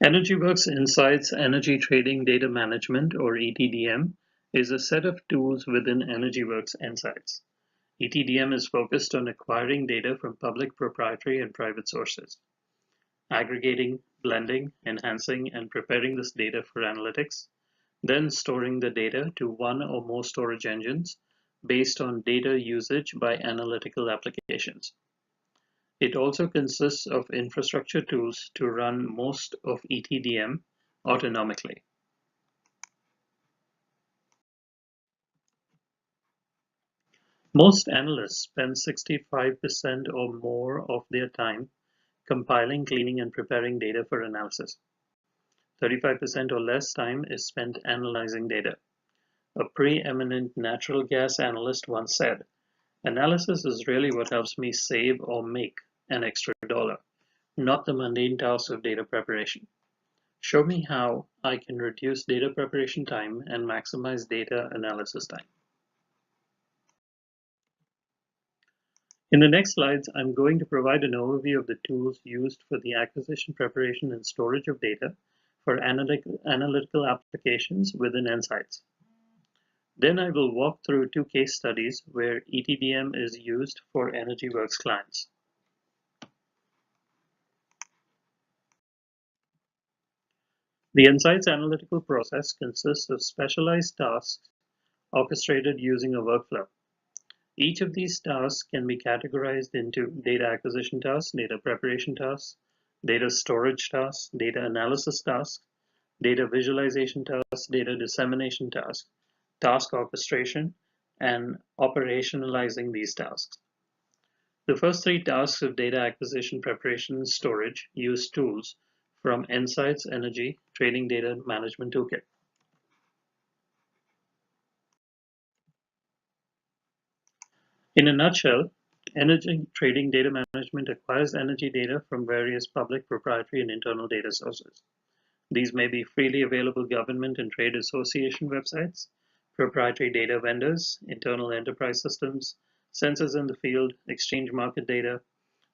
Energiewerks Ensights Energy Trading Data Management, or ETDM, is a set of tools within Energiewerks Ensights. ETDM is focused on acquiring data from public, proprietary, and private sources, aggregating, blending, enhancing, and preparing this data for analytics, then storing the data to one or more storage engines based on data usage by analytical applications. It also consists of infrastructure tools to run most of ETDM autonomically. Most analysts spend 65% or more of their time compiling, cleaning, and preparing data for analysis. 35% or less time is spent analyzing data. A preeminent natural gas analyst once said, "Analysis is really what helps me save or make an extra dollar, not the mundane task of data preparation. Show me how I can reduce data preparation time and maximize data analysis time." In the next slides, I'm going to provide an overview of the tools used for the acquisition, preparation, and storage of data for analytical applications within Ensights. Then I will walk through two case studies where ETDM is used for Energiewerks clients. The Ensights analytical process consists of specialized tasks orchestrated using a workflow. Each of these tasks can be categorized into data acquisition tasks, data preparation tasks, data storage tasks, data analysis tasks, data visualization tasks, data dissemination tasks, task orchestration, and operationalizing these tasks. The first three tasks of data acquisition, preparation, and storage use tools from Ensights Energy Trading Data Management Toolkit. In a nutshell, energy trading data management acquires energy data from various public, proprietary, and internal data sources. These may be freely available government and trade association websites, proprietary data vendors, internal enterprise systems, sensors in the field, exchange market data,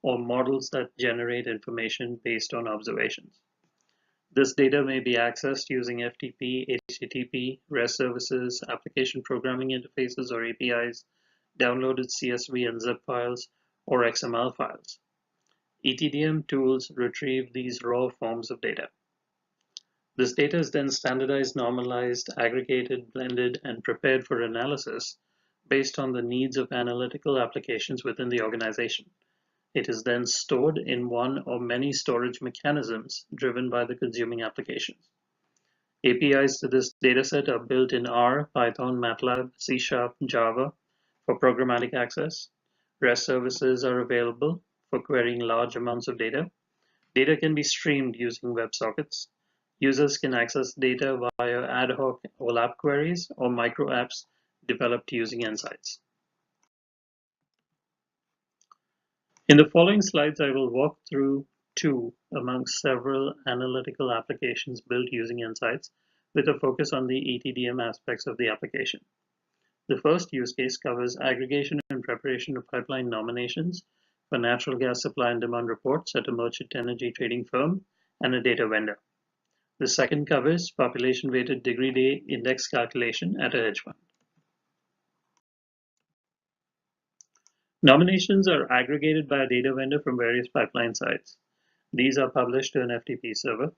or models that generate information based on observations. This data may be accessed using FTP, HTTP, REST services, application programming interfaces or APIs, downloaded CSV and zip files, or XML files. ETDM tools retrieve these raw forms of data. This data is then standardized, normalized, aggregated, blended, and prepared for analysis based on the needs of analytical applications within the organization. It is then stored in one or many storage mechanisms driven by the consuming applications. APIs to this dataset are built in R, Python, MATLAB, C#, Java for programmatic access. REST services are available for querying large amounts of data. Data can be streamed using WebSockets. Users can access data via ad hoc OLAP queries or micro apps developed using Ensights. In the following slides, I will walk through two amongst several analytical applications built using Ensights with a focus on the ETDM aspects of the application. The first use case covers aggregation and preparation of pipeline nominations for natural gas supply and demand reports at a merchant energy trading firm and a data vendor. The second covers population-weighted degree day index calculation at a hedge fund. Nominations are aggregated by a data vendor from various pipeline sites. These are published to an FTP server.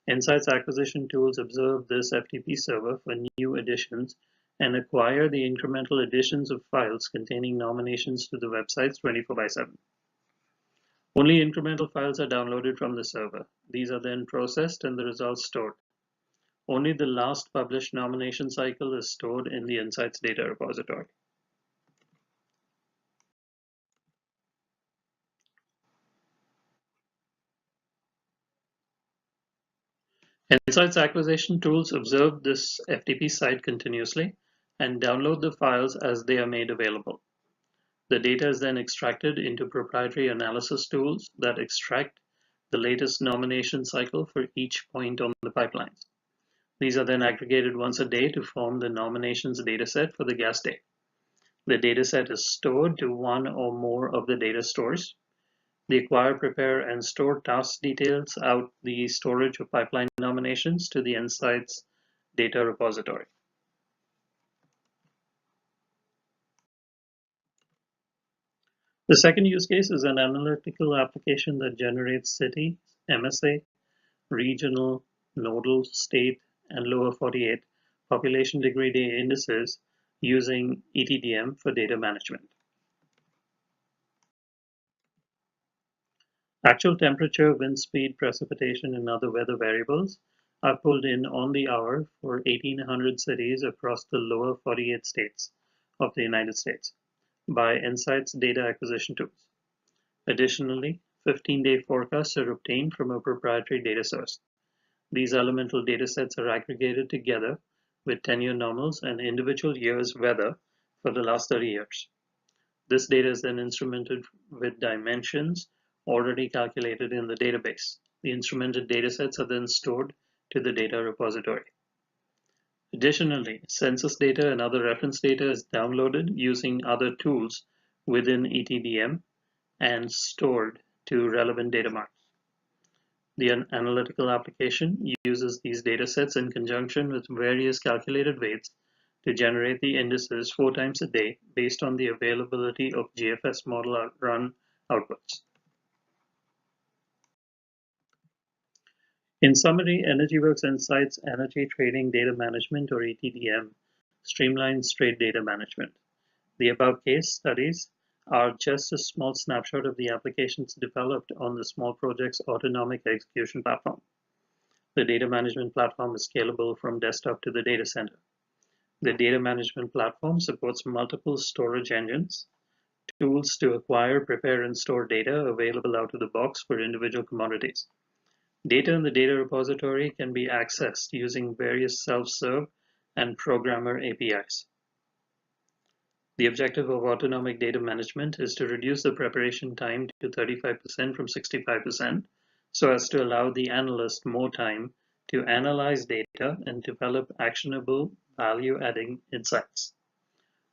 Ensights acquisition tools observe this FTP server for new additions and acquire the incremental additions of files containing nominations to the websites 24/7. Only incremental files are downloaded from the server. These are then processed and the results stored. Only the last published nomination cycle is stored in the Ensights data repository. Ensights acquisition tools observe this FTP site continuously and download the files as they are made available. The data is then extracted into proprietary analysis tools that extract the latest nomination cycle for each point on the pipelines. These are then aggregated once a day to form the nominations dataset for the gas day. The dataset is stored to one or more of the data stores. The acquire, prepare, and store task details out the storage of pipeline nominations to the Ensights data repository. The second use case is an analytical application that generates city, MSA, regional, nodal, state, and lower 48 population degree day indices using ETDM for data management. Actual temperature, wind speed, precipitation, and other weather variables are pulled in on the hour for 1,800 cities across the lower 48 states of the United States by Ensights data acquisition tools. Additionally, 15-day forecasts are obtained from a proprietary data source. These elemental datasets are aggregated together with 10-year normals and individual years' weather for the last 30 years. This data is then instrumented with dimensions already calculated in the database. The instrumented datasets are then stored to the data repository. Additionally, census data and other reference data is downloaded using other tools within ETDM and stored to relevant data marks. The analytical application uses these datasets in conjunction with various calculated weights to generate the indices 4 times a day based on the availability of GFS model run outputs. In summary, Energiewerks Ensights Energy Trading Data Management, or ETDM, streamlines trade data management. The above case studies are just a small snapshot of the applications developed on the small project's autonomic execution platform. The data management platform is scalable from desktop to the data center. The data management platform supports multiple storage engines, tools to acquire, prepare, and store data available out of the box for individual commodities. Data in the data repository can be accessed using various self-serve and programmer APIs. The objective of autonomic data management is to reduce the preparation time to 35% from 65%, so as to allow the analyst more time to analyze data and develop actionable value-adding insights.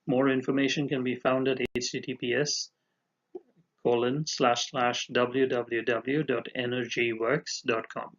More information can be found at https://www.energiewerks.com.